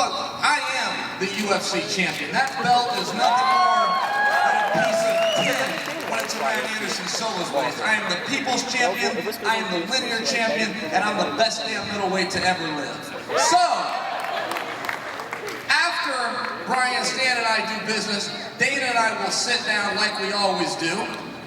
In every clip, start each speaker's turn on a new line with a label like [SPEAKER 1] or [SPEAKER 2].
[SPEAKER 1] Look, I am the UFC champion. That belt is nothing more than a piece of tin when it's around Anderson Silva's waist. I am the people's champion, I am the linear champion, and I'm the best damn middleweight to ever live. So, after Brian, Stan, and I do business, Dana and I will sit down like we always do.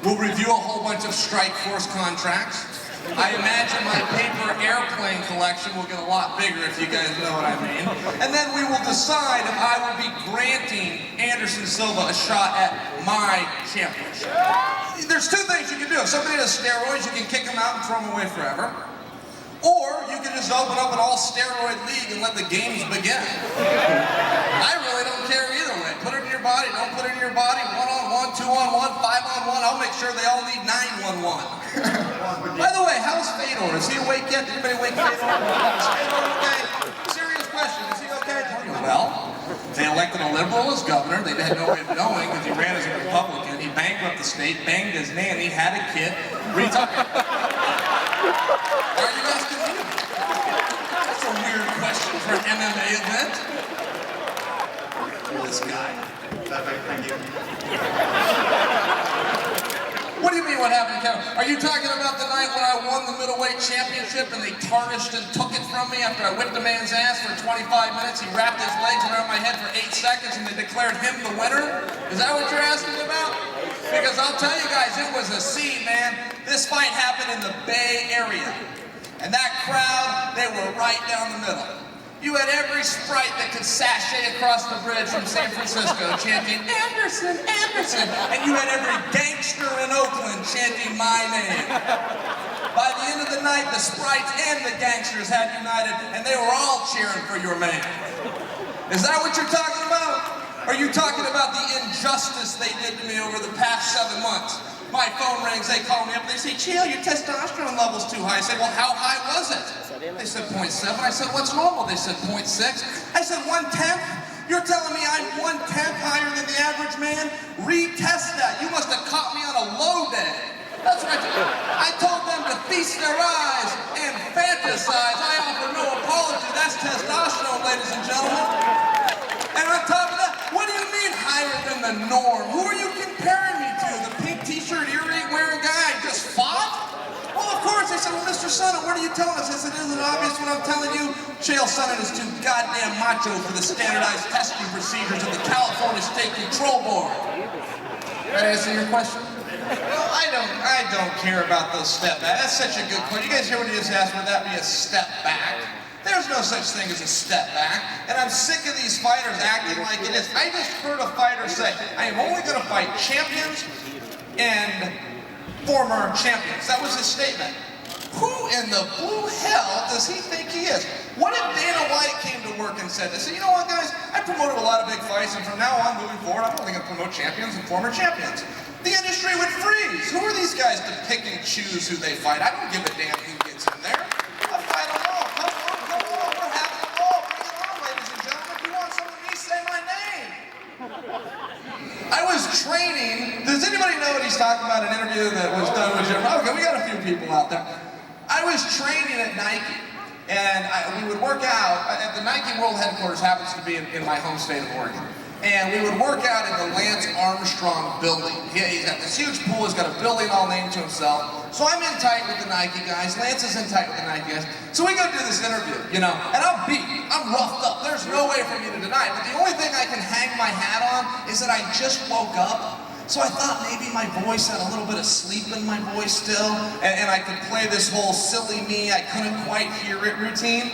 [SPEAKER 1] We'll review a whole bunch of Strike Force contracts. I imagine my paper airplane collection will get a lot bigger, if you guys know what I mean. And then we will decide if I will be granting Anderson Silva a shot at my championship. There's two things you can do. If somebody has steroids, you can kick them out and throw them away forever. Or you can just open up an all-steroid league and let the games begin. I really don't care either way. Put it in your body, don't put it in your body. 1-on-1, 2-on-1, 5-on-1. I'll make sure they all need 9-1-1. By the way, how's Fedor? Is he awake yet? Did anybody wake Fedor? Is Fedor okay? Serious question. Is he okay? Well, they elected a liberal as governor. They had no way of knowing because he ran as a Republican. He bankrupted the state, banged his nanny, had a kid, retired. Why are you asking me? That's a weird question for an MMA event. This guy.
[SPEAKER 2] Thank you.
[SPEAKER 1] What do you mean what happened, Kevin? Are you talking about the night when I won the middleweight championship and they tarnished and took it from me after I whipped a man's ass for 25 minutes? He wrapped his legs around my head for 8 seconds and they declared him the winner? Is that what you're asking about? Because I'll tell you guys, it was a scene, man. This fight happened in the Bay Area. And that crowd, they were right down the middle. You had every sprite that could sashay across the bridge from San Francisco chanting, Anderson, Anderson. And you had every gangster in Oakland chanting my name. By the end of the night, the sprites and the gangsters had united, and they were all cheering for your man. Is that what you're talking about? Are you talking about the injustice they did to me over the past 7 months? My phone rings, they call me up, and they say, Chael, your testosterone level's too high. I say, well, how high was it? They said 0.7. I said, what's normal? They said 0.6. I said, 1/10? You're telling me I'm 1/10 higher than the average man? Retest that. You must have caught me on a low day. That's what I told them to feast their eyes and fantasize. I offer no apology. That's testosterone, ladies and gentlemen. And on top of that, what do you mean higher than the norm? Who are you comparing me to? The pink t-shirt, earring wearing guy I just fought? Well, of course. I said, well, Mr. Sonnen, what are you telling us? I said, isn't it obvious what I'm telling you? Chael Sonnen is too goddamn macho for the standardized testing procedures of the California State Control Board. Did I answer your question? Well, I don't care about those step backs. That's such a good point. You guys hear what he just asked? Would that be a step back? There's no such thing as a step back. And I'm sick of these fighters acting like it is. I just heard a fighter say, I am only going to fight champions and former champions. That was his statement. Who in the blue hell does he think he is? What if Dana White came to work and said this? You know what, guys? I promoted a lot of big fights, and from now on, moving forward, I'm only going to promote champions and former champions. The industry would freeze. Who are these guys to pick and choose who they fight? I don't give a damn who gets in there. I fight them all. Come on. We're having them all. Bring it on, ladies and gentlemen. If you want some of me, say my name. I was training. Does anybody know what he's talking about? An interview that was done with Jim. Okay, we got a few people out there. I was training at Nike, and we would work out at the Nike World Headquarters. Happens to be in my home state of Oregon. And we would work out in the Lance Armstrong building. He's got this huge pool, he's got a building all named to himself. So I'm in tight with the Nike guys, Lance is in tight with the Nike guys. So we go do this interview, you know, and I'm beat, I'm roughed up. There's no way for me to deny it. But the only thing I can hang my hat on is that I just woke up. So I thought maybe my voice had a little bit of sleep in my voice still, and I could play this whole silly me, I couldn't quite hear it routine.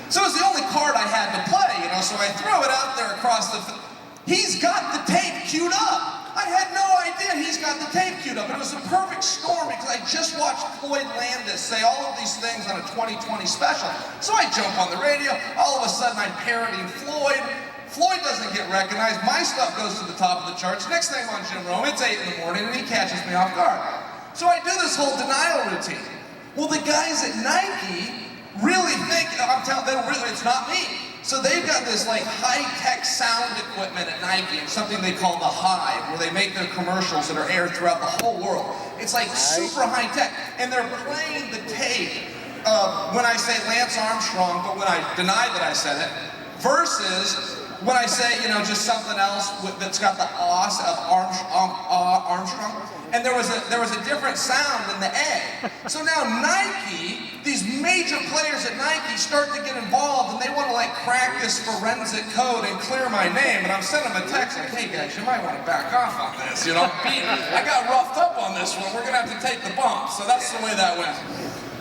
[SPEAKER 1] So it was the only card I had to play, you know, so I throw it out there across the... He's got the tape queued up. I had no idea he's got the tape queued up. It was a perfect storm because I just watched Floyd Landis say all of these things on a 2020 special. So I jump on the radio, all of a sudden I'm parodying Floyd. Floyd doesn't get recognized, my stuff goes to the top of the charts. Next thing I'm on Jim Rome, it's 8 in the morning and he catches me off guard. So I do this whole denial routine. Well, the guys at Nike really think, I'm telling them, it's not me. So they've got this like high-tech sound equipment at Nike, and something they call the Hive, where they make their commercials that are aired throughout the whole world. It's like super high-tech, and they're playing the tape when I say Lance Armstrong, but when I deny that I said it, versus when I say, you know, just something else that's got the os of Armstrong, and there was a different sound than the A. So now Nike, these major players at Nike start to get involved, and they want to like crack this forensic code and clear my name. And I'm sending them a text like, hey guys, you might want to back off on this. You know, I got roughed up on this one. We're gonna have to take the bump. So that's the way that went.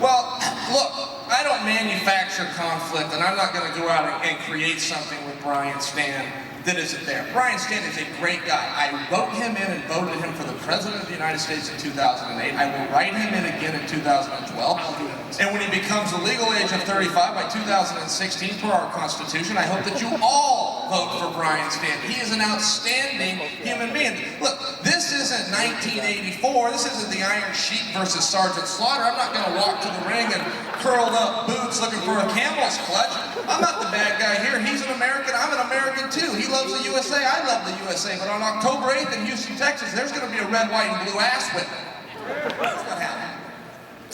[SPEAKER 1] Well, look, I don't manufacture conflict, and I'm not going to go out and create something with Brian Stann that isn't there. Brian Stann is a great guy. I wrote him in and voted him for the President of the United States in 2008. I will write him in again in 2012. And when he becomes the legal age of 35 by 2016 per our Constitution, I hope that you all vote for Brian Stann. He is an outstanding human being. Look, this isn't 1984. This isn't the Iron Sheik versus Sergeant Slaughter. I'm not going to walk to the ring and curled up boots looking for a camel's clutch. I'm not the bad guy here. He's an American. I'm an American too. He loves the USA. I love the USA. But on October 8th in Houston, Texas, there's going to be a red, white, and blue ass whipping. That's what happened.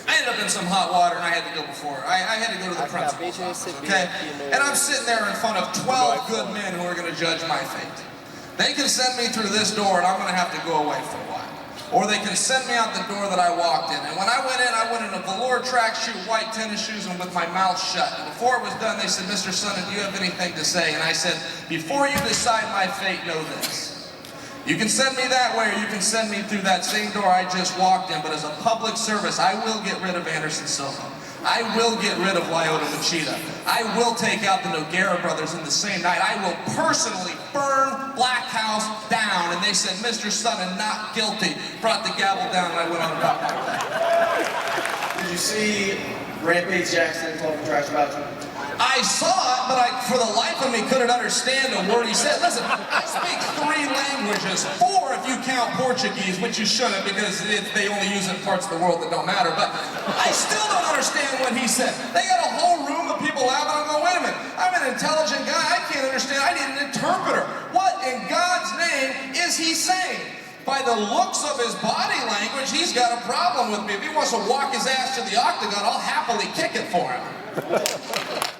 [SPEAKER 1] I ended up in some hot water and I had to go before. I had to go to the principal's office, okay? And I'm sitting there in front of 12 good men who are going to judge my fate. They can send me through this door and I'm going to have to go away for a while. Or they can send me out the door that I walked in. And when I went in a velour tracksuit, white tennis shoes, and with my mouth shut. And before it was done, they said, Mr. Sonnen, do you have anything to say? And I said, before you decide my fate, know this. You can send me that way, or you can send me through that same door I just walked in, but as a public service, I will get rid of Anderson Silva. I will get rid of Lyoto Machida. I will take out the Nogueira brothers in the same night. I will personally burn Black House down. And they said, Mr. Sonnen, not guilty. Brought the gavel down, and I went on about my way.
[SPEAKER 2] Did you see Rampage Jackson talking trash about you?
[SPEAKER 1] I saw it, but I, for the life of me, couldn't understand a word he said. Listen, I speak 3 languages, 4 if you count Portuguese, which you shouldn't because they only use it in parts of the world that don't matter, but I still don't understand what he said. They got a whole room of people laughing. I'm going, wait a minute, I'm an intelligent guy, I can't understand, I need an interpreter. What in God's name is he saying? By the looks of his body language, he's got a problem with me. If he wants to walk his ass to the octagon, I'll happily kick it for him.